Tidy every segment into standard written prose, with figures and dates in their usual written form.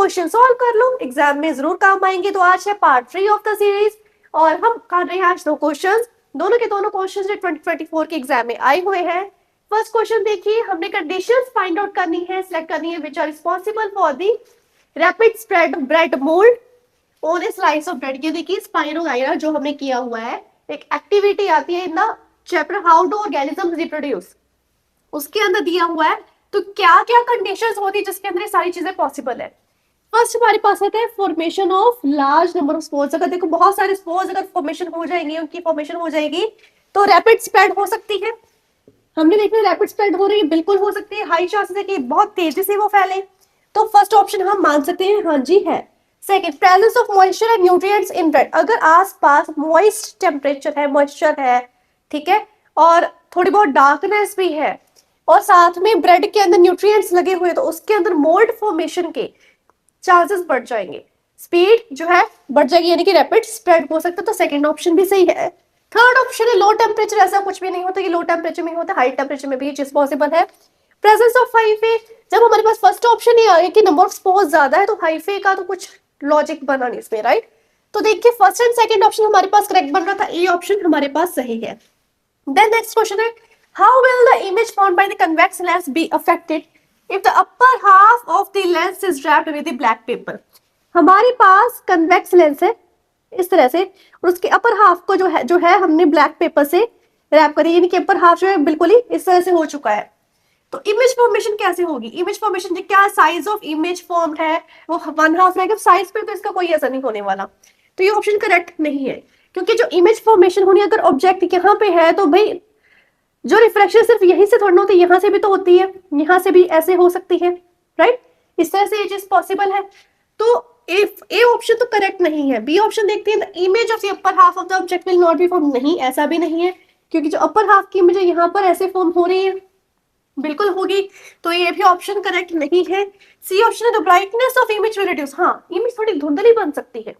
Question solve कर लो, exam में जरूर काम आएंगे। तो आज है पार्ट 3 ऑफ द सीरीज और हम कर रहे हैं आज 2 क्वेश्चंस। दोनों के दोनों क्वेश्चंस 2024 के एग्जाम में आए हुए हैं। फर्स्ट क्वेश्चन देखिए, हमने कंडीशंस फाइंड आउट करनी है, सिलेक्ट करनी है which are responsible for the rapid spread bread mould on a slice of bread. ये देखिए स्पाइरोगाइरा जो हमने किया हुआ है, एक एक्टिविटी आती है in the chapter how do organisms reproduce, उसके अंदर दिया हुआ है। तो क्या क्या कंडीशंस होती है जिसके अंदर सारी चीजें पॉसिबल है। फर्स्ट हमारे पास आता है formation of large number of spores. अगर देखो बहुत सारे स्पोर्स अगर फॉर्मेशन हो जाएंगे, उनकी फॉर्मेशन हो जाएगी तो रैपिड स्प्रेड हो सकती है। हमने देखा रैपिड स्प्रेड हो रही है, बिल्कुल हो सकती है, हाई चांसेस है कि बहुत तेजी से वो फैले। तो फर्स्ट ऑप्शन हम मान सकते हैं हाँ जी है। Second, presence of moisture and nutrients in bread. अगर आसपास मॉइस्ट टेम्परेचर है, मॉइस्चर है, ठीक है, और थोड़ी बहुत डार्कनेस भी है और साथ में ब्रेड के अंदर न्यूट्रिएंट्स लगे हुए, तो उसके अंदर मोल्ड फॉर्मेशन के चांसेस बढ़ जाएंगे, स्पीड जो है बढ़ जाएगी, यानी कि रैपिड स्प्रेड हो सकता है। तो सेकंड ऑप्शन भी सही है। थर्ड ऑप्शन है लो टेम्परेचर। ऐसा कुछ भी नहीं होता कि लो टेम्परेचर में होता, हाई टेम्परेचर में भी ये चीज पॉसिबल है। प्रेजेंस ऑफ हाईफे, जब हमारे पास फर्स्ट ऑप्शन ही आ गया कि नंबर ऑफ स्पोर्स ज्यादा है तो हाईफे का तो कुछ लॉजिक बना नहीं इसमें, राइट। तो देखिए फर्स्ट एंड सेकंड ऑप्शन हमारे पास करेक्ट बन रहा था, ए ऑप्शन हमारे पास सही है। देन नेक्स्ट क्वेश्चन है, how will the image found by the convex lens be affected if the upper half of the lens is wrapped with the black pepper. हमारे पास convex lens है इस तरह से और उसके अपर हाफ को जो है हमने ब्लैक पेपर से रैप करी, यानी कि अपर हाफ जो है बिल्कुल ही इस तरह से हो चुका है। तो इमेज फॉर्मेशन कैसे होगी? इमेज फॉर्मेशन क्या साइज ऑफ इमेज फॉर्म्ड है वो 1/2 रहेगा, साइज पे तो इसका कोई असर नहीं होने वाला। तो ये ऑप्शन करेक्ट नहीं है, क्योंकि जो इमेज फॉर्मेशन होनी अगर ऑब्जेक्ट यहाँ पे है तो भाई जो रिफ्लेक्शन सिर्फ यहीं से थोड़ी ना होती है, यहाँ से भी तो होती है, यहाँ से भी ऐसे हो सकती है, राइट। इस तरह से ये चीज पॉसिबल है। तो इफ ए ऑप्शन तो करेक्ट नहीं है। बी ऑप्शन देखते हैं, the image of the upper half of the object will not be form. नहीं, ऐसा भी नहीं है, क्योंकि जो अपर हाफ की इमेज यहाँ पर ऐसे फॉर्म हो रही है, बिल्कुल होगी। तो ये भी ऑप्शन करेक्ट नहीं है। सी ऑप्शन है, the brightness of image will reduce. हाँ, इमेज थोड़ी धुंधली बन सकती है,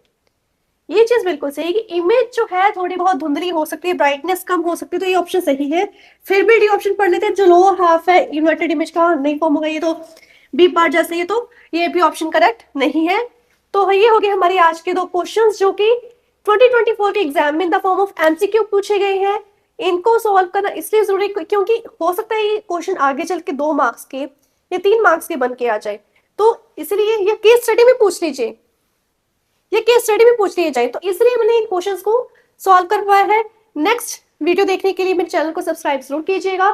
ये चीज बिल्कुल सही है कि इमेज जो है थोड़ी बहुत धुंधली हो सकती है, ब्राइटनेस कम हो सकती है। तो ये ऑप्शन सही है। फिर भी डी ऑप्शन पढ़ लेते हैं, जो लोअर हाफ है इन्वर्टेड इमेज का नहीं फॉर्म होगा, ये तो बी पार्ट जैसे, ये तो ये भी ऑप्शन करेक्ट नहीं है। तो ये हो गए हमारे आज के 2 क्वेश्चंस जो कि 2024 के एग्जाम में in the form of MCQ पूछे गए हैं। इनको सॉल्व करना इसलिए जरूरी क्योंकि हो सकता है ये क्वेश्चन आगे चल के 2 मार्क्स के या 3 मार्क्स के बन के आ जाए, तो इसलिए ये केस स्टडी में पूछ लीजिए, ये केस स्टडी में पूछ लिए जाए, तो इसलिए मैंने इन क्वेश्चंस को सॉल्व करवाया है। नेक्स्ट वीडियो देखने के लिए मेरे चैनल को सब्सक्राइब जरूर कीजिएगा।